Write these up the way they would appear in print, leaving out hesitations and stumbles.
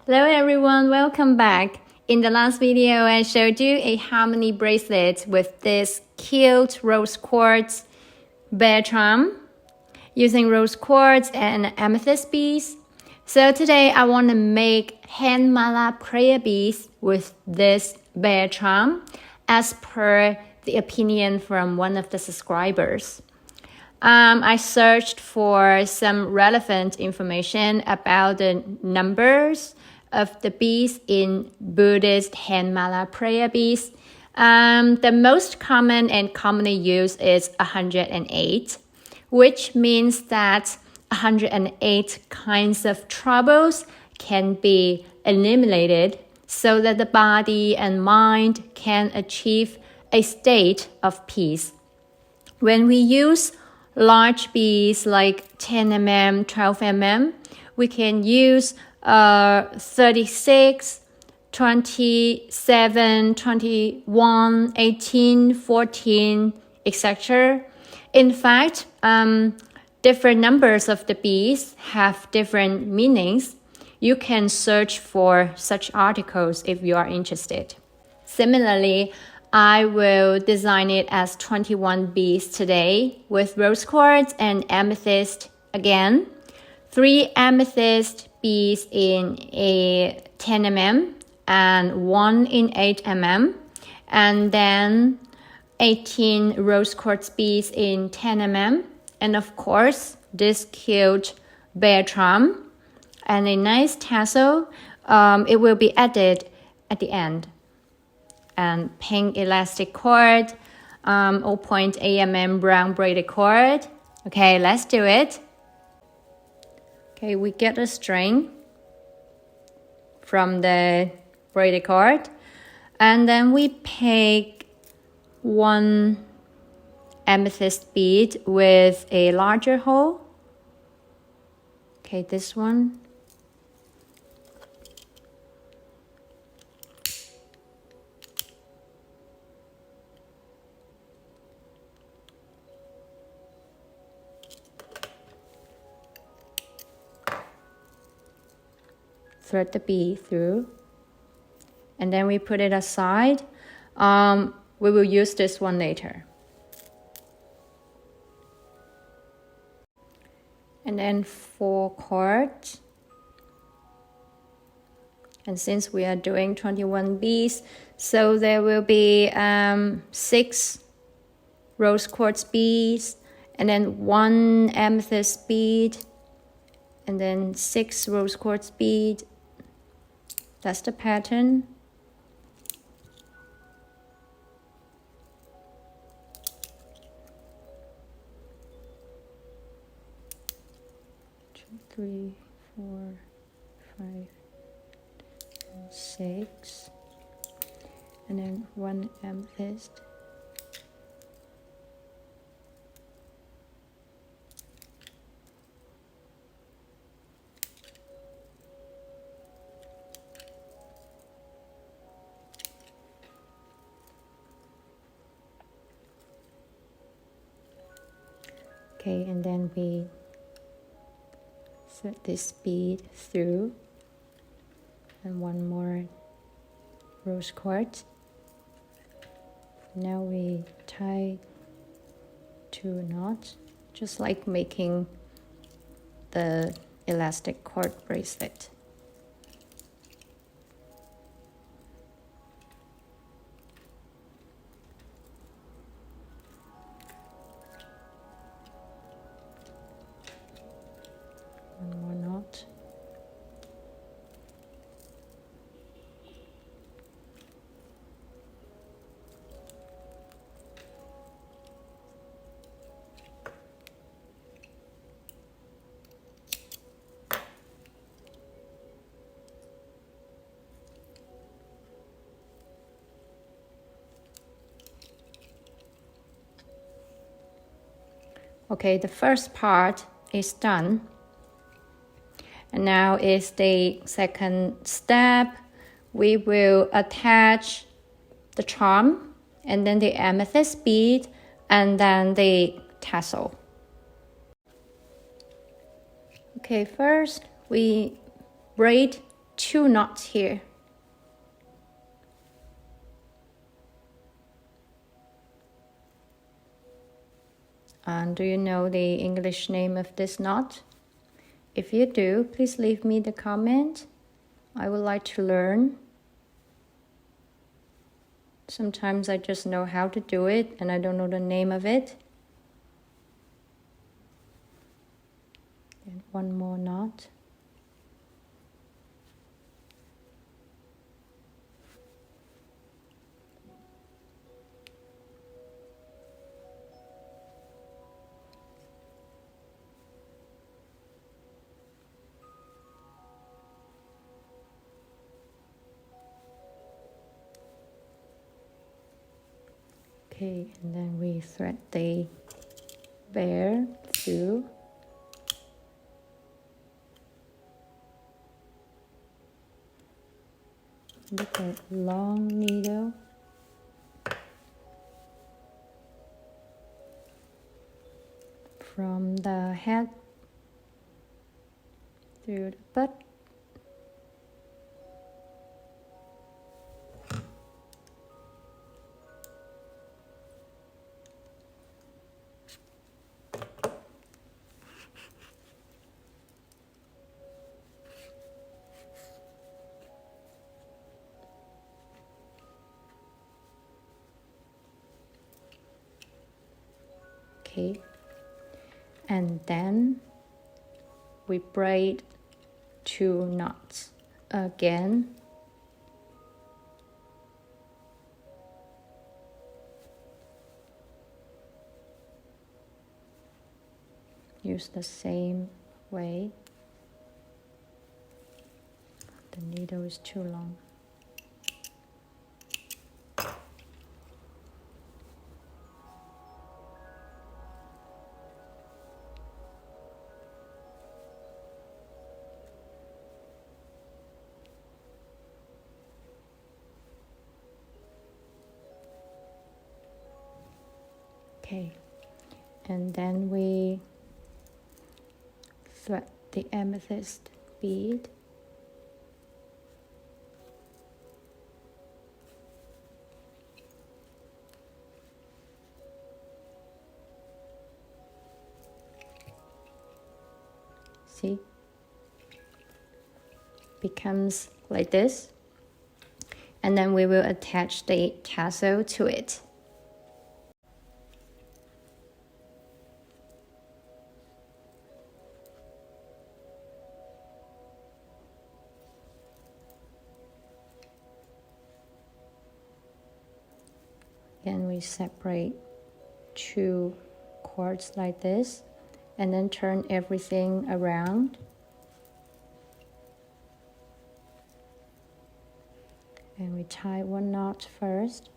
Hello everyone, welcome back. In the last video, I showed you a harmony bracelet with this cute rose quartz bear charm using rose quartz and amethyst beads. So today I want to make hand mala prayer beads with this bear charm as per the opinion from one of the subscribers. I searched for some relevant information about the numbers of the beads in Buddhist hand mala prayer beads. The most common and commonly used is 108, which means that 108 kinds of troubles can be eliminated so that the body and mind can achieve a state of peace. When we use large beads like 10 mm, 12 mm, we can use 36, 27, 21, 18, 14, etc. In fact, different numbers of the beads have different meanings. You can search for such articles if you are interested. Similarly, I will design it as 21 beads today with rose quartz and amethyst again. 3 amethyst beads in a 10 mm and 1 in 8 mm. And then 18 rose quartz beads in 10 mm. And of course, this cute bear charm and a nice tassel. It will be added at the end. And pink elastic cord, 0.8 mm brown braided cord. Okay, let's do it. Okay, we get a string from the braided cord, and then we pick one amethyst bead with a larger hole. Okay, this one. Thread the bead through, and then we put it aside. We will use this one later. And then 4 cords. And since we are doing 21 beads, so there will be 6 rose quartz beads, and then 1 amethyst bead, and then 6 rose quartz bead. That's the pattern. Two, 3, 4, 5, 6, and then 1 amethyst. Okay, and then we thread this bead through, and 1 more rose quartz. Now we tie 2 knots, just like making the elastic cord bracelet. One more knot. Okay, the first part is done. And now is the second step. We will attach the charm, and then the amethyst bead, and then the tassel. Okay, first we braid 2 knots here. And do you know the English name of this knot? If you do, please leave me the comment. I would like to learn. Sometimes I just know how to do it and I don't know the name of it. And one more knot. Okay, and then we thread the bear through. Look at long needle. From the head through the butt. Okay, and then we braid 2 knots again. Use the same way. The needle is too long. Okay, and then we thread the amethyst bead. See? Becomes like this. And then we will attach the tassel to it. Again, we separate 2 cords like this, and then turn everything around. And we tie 1 knot first.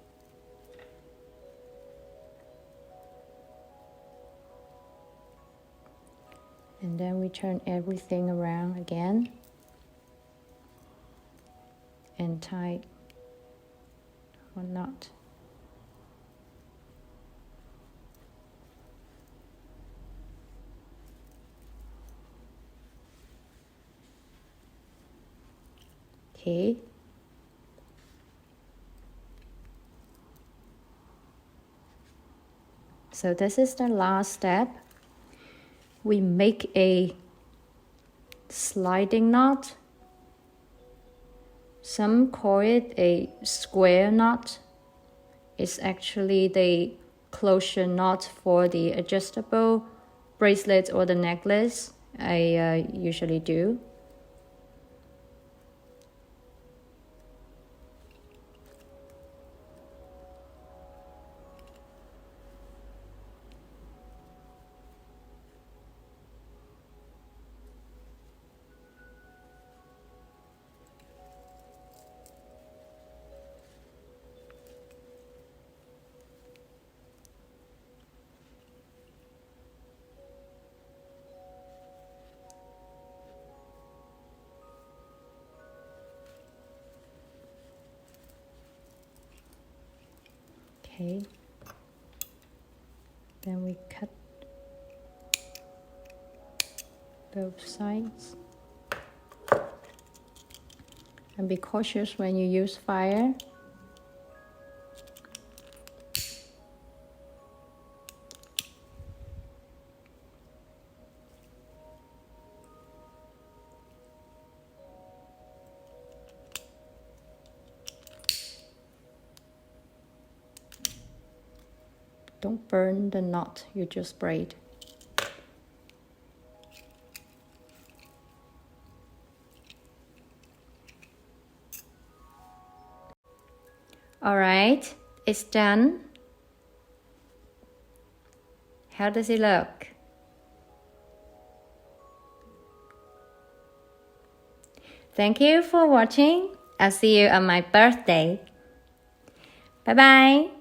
And then we turn everything around again and tie 1 knot. Okay. So this is the last step. We make a sliding knot. Some call it a square knot. It's actually the closure knot for the adjustable bracelet or the necklace I usually do. Okay, then we cut both sides. And be cautious when you use fire. Don't burn the knot you just braid. Alright, it's done. How does it look? Thank you for watching. I'll see you on my birthday. Bye bye.